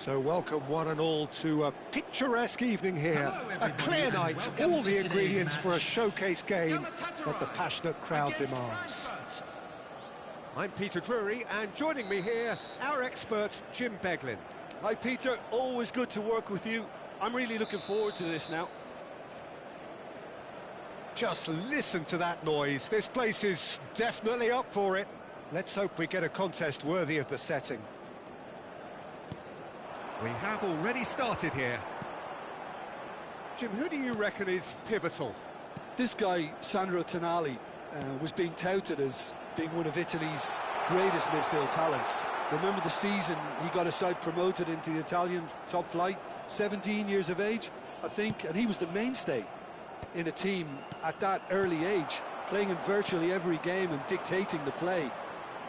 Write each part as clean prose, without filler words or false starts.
So welcome one and all to a picturesque evening here, a clear night, all the ingredients for a showcase game that the passionate crowd demands. I'm Peter Drury, and joining me here, our expert Jim Beglin. Hi Peter, always good to work with you. I'm really looking forward to this now. Just listen to that noise, this place is definitely up for it. Let's hope we get a contest worthy of the setting. We have already started here. Jim, who do you reckon is pivotal? This guy, Sandro Tonali, was being touted as being one of Italy's greatest midfield talents. Remember the season he got a side promoted into the Italian top flight, 17 years of age, I think, and he was the mainstay in a team at that early age, playing in virtually every game and dictating the play.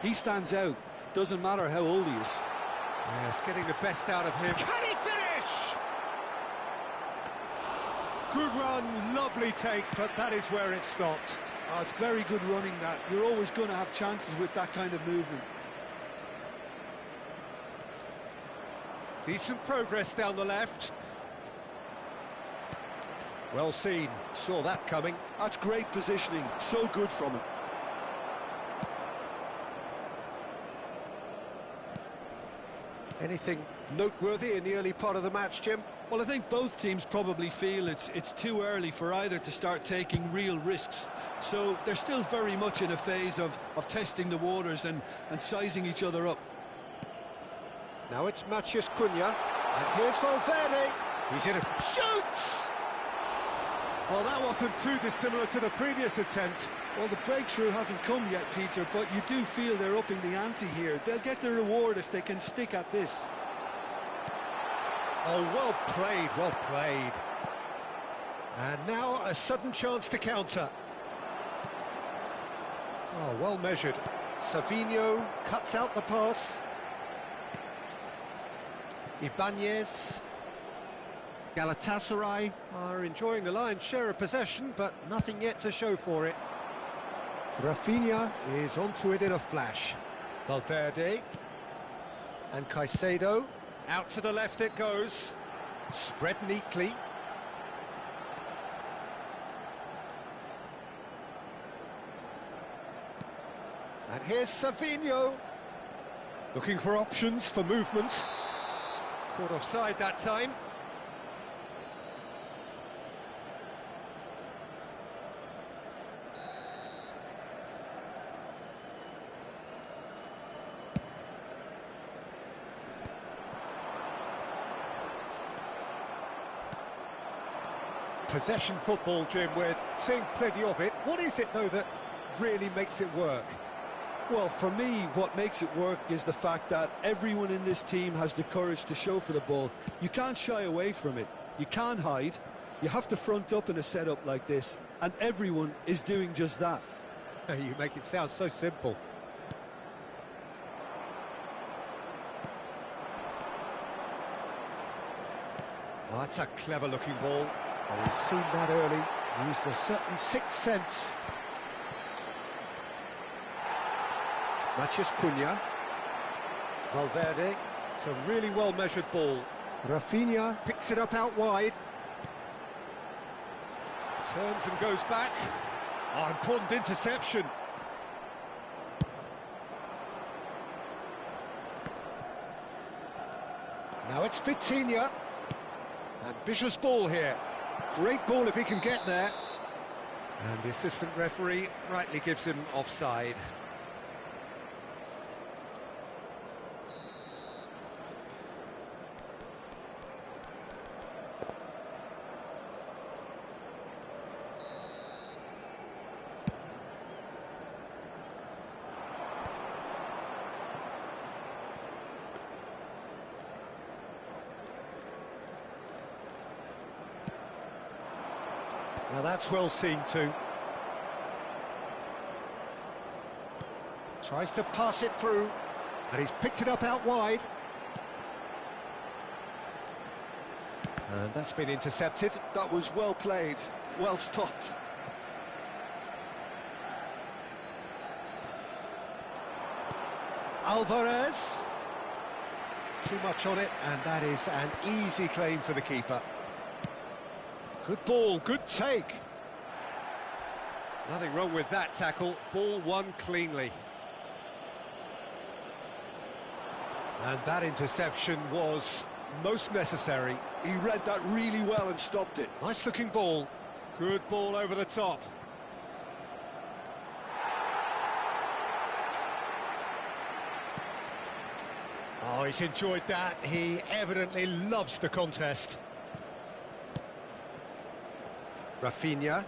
He stands out, doesn't matter how old he is. Yes, getting the best out of him. Can he finish? Good run, lovely take, but that is where it stopped. Oh, it's very good running that. You're always going to have chances with that kind of movement. Decent progress down the left. Well seen, saw that coming. That's great positioning, so good from him. Anything noteworthy in the early part of the match, Jim? Well, I think both teams probably feel it's too early for either to start taking real risks. So they're still very much in a phase of testing the waters and sizing each other up. Now it's Matheus Cunha, and here's Valverde. He's in a... Shoots! Well, that wasn't too dissimilar to the previous attempt. Well, the breakthrough hasn't come yet, Peter, but you do feel they're upping the ante here. They'll get the reward if they can stick at this. Oh, well played, well played. And now a sudden chance to counter. Oh, well measured. Savinho cuts out the pass. Ibanez. Galatasaray are enjoying the lion's share of possession, but nothing yet to show for it. Rafinha is onto it in a flash. Valverde. And Caicedo. Out to the left it goes. Spread neatly. And here's Savinho. Looking for options for movement. Caught offside that time. Possession football, Jim, we're seeing plenty of it. What is it, though, that really makes it work? Well, for me, what makes it work is the fact that everyone in this team has the courage to show for the ball. You can't shy away from it. You can't hide. You have to front up in a setup like this, and everyone is doing just that. You make it sound so simple. Oh, that's a clever-looking ball. Oh, he's seen that early, used a certain sixth sense. Matheus Cunha. Valverde. It's a really well-measured ball. Rafinha picks it up out wide. Turns and goes back. Oh, important interception. Now it's Vitinha. Ambitious ball here. Great ball if he can get there. And the assistant referee rightly gives him offside. Now that's well seen too. Tries to pass it through, and he's picked it up out wide. And that's been intercepted. That was well played, well stopped. Alvarez. Too much on it, and that is an easy claim for the keeper. Good ball, good take. Nothing wrong with that tackle. Ball won cleanly. And that interception was most necessary. He read that really well and stopped it. Nice looking ball. Good ball over the top. Oh, he's enjoyed that. He evidently loves the contest. Rafinha.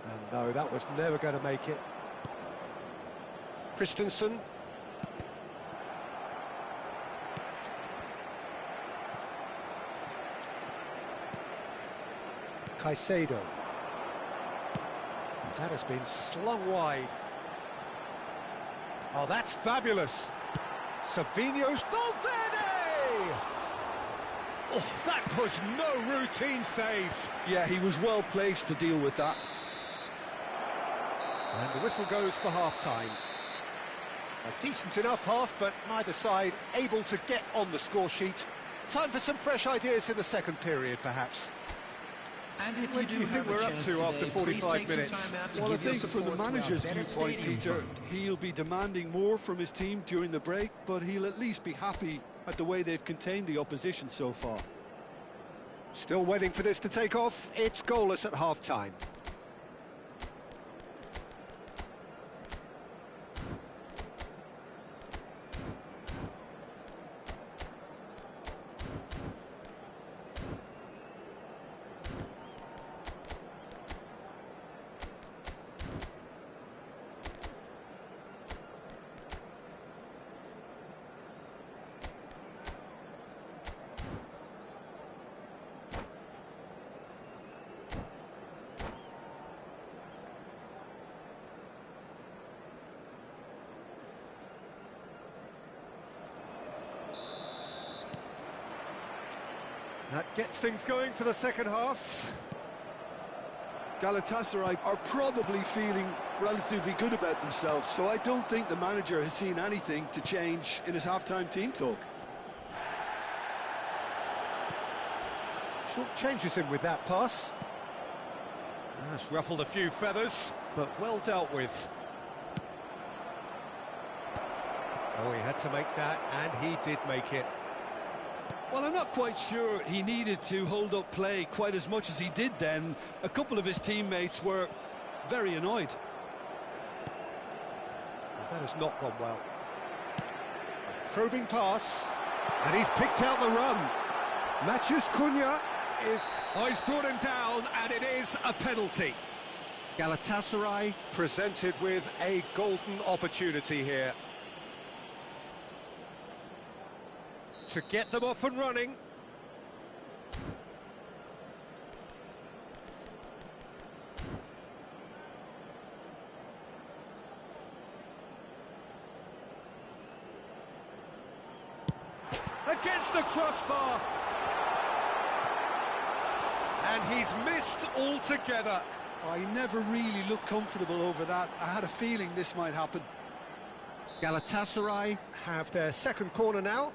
And no, that was never going to make it. Christensen. Caicedo. That has been slung wide. Oh, that's fabulous. Savinho's Valverde! Oh, that was no routine save. Yeah, he was well placed to deal with that. And the whistle goes for half-time. A decent enough half, but neither side able to get on the score sheet. Time for some fresh ideas in the second period, perhaps. What do you think we're up to after 45 minutes? Well, I think from the manager's viewpoint, Peter, he'll be demanding more from his team during the break, but he'll at least be happy at the way they've contained the opposition so far. Still waiting for this to take off. It's goalless at half-time. That gets things going for the second half. Galatasaray are probably feeling relatively good about themselves, so I don't think the manager has seen anything to change in his half-time team talk. Short changes him with that pass. That's ruffled a few feathers, but well dealt with. Oh, he had to make that, and he did make it. Well, I'm not quite sure he needed to hold up play quite as much as he did then. A couple of his teammates were very annoyed. Well, that has not gone well. A probing pass, and he's picked out the run. Matthews Cunha is... Oh, he's brought him down, and it is a penalty. Galatasaray presented with a golden opportunity here to get them off and running. Against the crossbar. And he's missed altogether. I never really looked comfortable over that. I had a feeling this might happen. Galatasaray have their second corner now.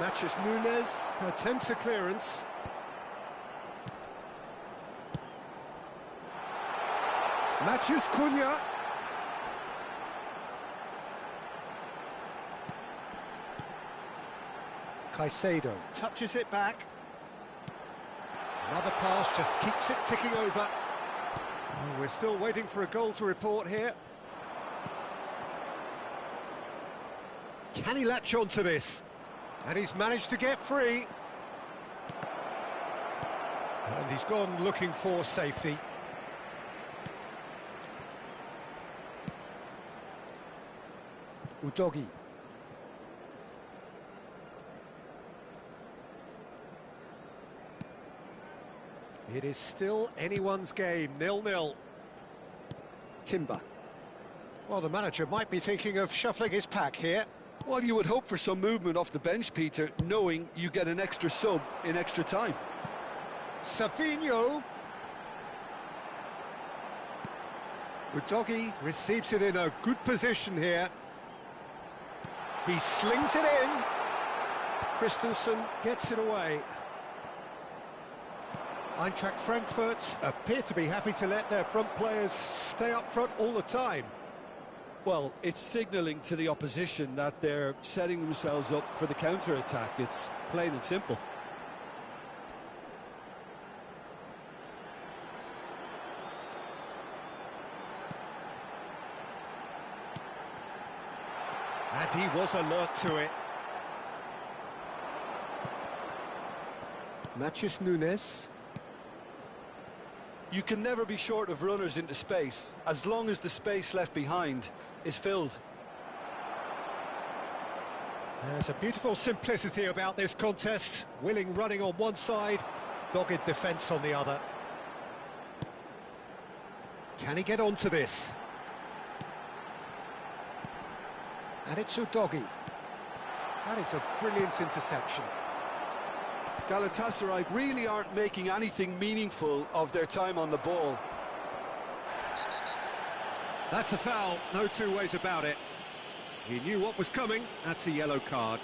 Matches Nunes attempts a clearance. Matthews Cunha. Caicedo touches it back. Another pass just keeps it ticking over. Oh, we're still waiting for a goal to report here. Can he latch on to this? And he's managed to get free. And he's gone looking for safety. Udogi. It is still anyone's game, 0-0. Timber. Well, the manager might be thinking of shuffling his pack here. Well, you would hope for some movement off the bench, Peter, knowing you get an extra sub in extra time. Savinho. Udogi receives it in a good position here. He slings it in. Christensen gets it away. Eintracht Frankfurt appear to be happy to let their front players stay up front all the time. Well, it's signalling to the opposition that they're setting themselves up for the counter-attack. It's plain and simple. And he was alert to it. Matthews Nunes. You can never be short of runners into space, as long as the space left behind is filled. There's a beautiful simplicity about this contest. Willing running on one side, dogged defence on the other. Can he get onto this? And it's Udogi. That is a brilliant interception. Galatasaray really aren't making anything meaningful of their time on the ball. That's a foul, no two ways about it. He knew what was coming, that's a yellow card.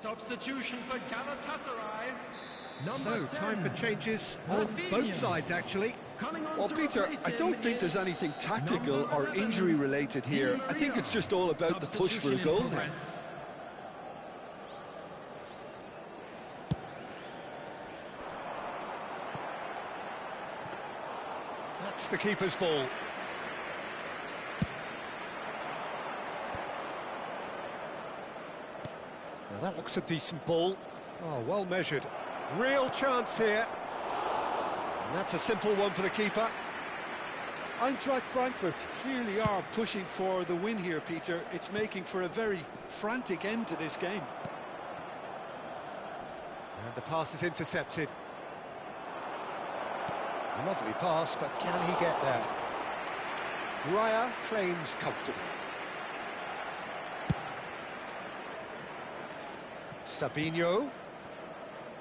Substitution for Galatasaray. So, time for changes on both sides, actually. Well, Peter, I don't think there's anything tactical or injury-related here. I think it's just all about the push for a goal now. That's the keeper's ball. Now that looks a decent ball. Oh, well measured. Real chance here. And that's a simple one for the keeper. Eintracht Frankfurt clearly are pushing for the win here, Peter. It's making for a very frantic end to this game. And the pass is intercepted. A lovely pass, but can he get there? Raya claims comfortably. Sabinho.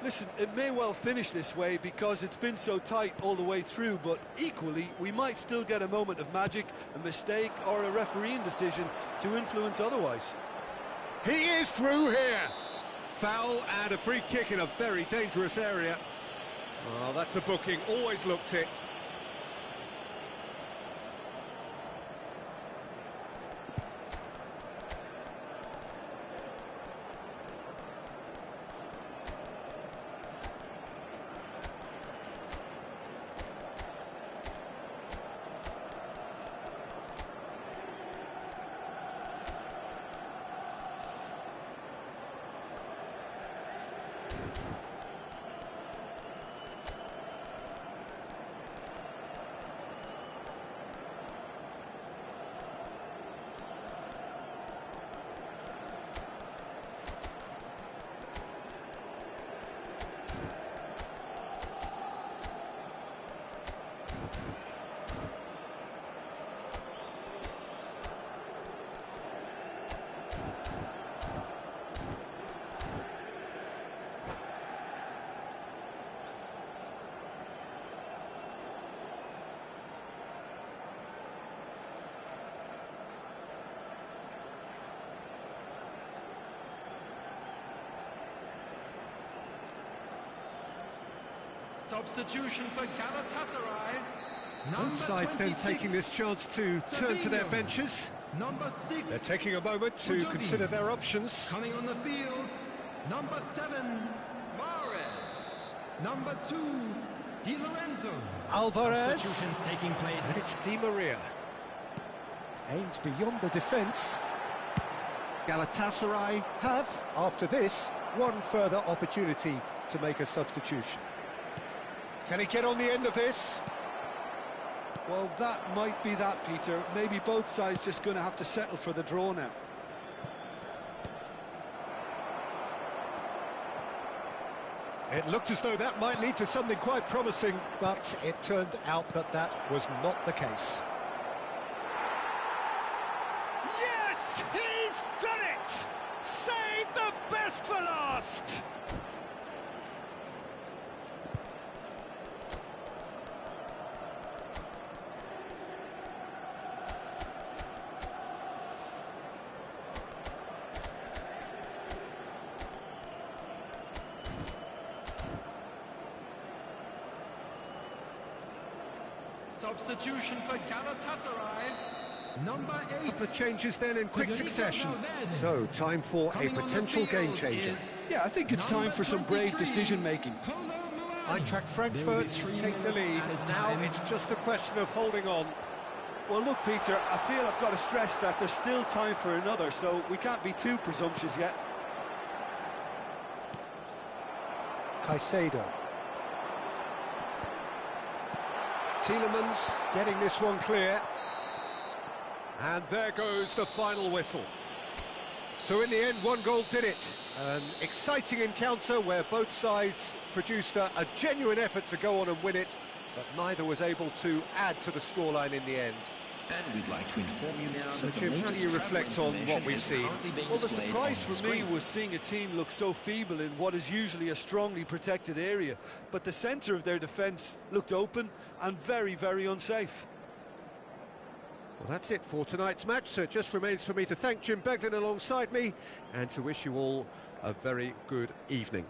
Listen, it may well finish this way because it's been so tight all the way through, but equally, we might still get a moment of magic, a mistake, or a refereeing decision to influence otherwise. He is through here. Foul and a free kick in a very dangerous area. Oh, that's a booking, always looked it. Substitution for Galatasaray. Both sides then taking this chance to turn to their benches. Number 6. They're taking a moment to consider their options. Coming on the field, number 7, Mahrez. Number 2, Di Lorenzo. Alvarez. Substitutions taking place. And it's Di Maria. Aims beyond the defence. Galatasaray have, after this, one further opportunity to make a substitution. Can he get on the end of this? Well, that might be that, Peter. Maybe both sides just going to have to settle for the draw now. It looked as though that might lead to something quite promising, but it turned out that that was not the case. Yes, he's done it! Save the best for last! Substitution for Galatasaray. Number 8. Couple of changes then in quick succession. So, time for a potential game changer. Yeah, I think it's time for some brave decision-making. Eintracht Frankfurt take the lead. Now it's just a question of holding on. Well, look, Peter, I feel I've got to stress that there's still time for another, so we can't be too presumptuous yet. Caicedo. Tielemans getting this one clear. And there goes the final whistle. So in the end, one goal did it. An exciting encounter where both sides produced a genuine effort to go on and win it, but neither was able to add to the scoreline in the end. And we'd like to inform you now. So Jim, how do you reflect on what we've seen? Well, the surprise for me was seeing a team look so feeble in what is usually a strongly protected area, but the centre of their defence looked open and very, very unsafe. Well, that's it for tonight's match, so it just remains for me to thank Jim Beglin alongside me and to wish you all a very good evening.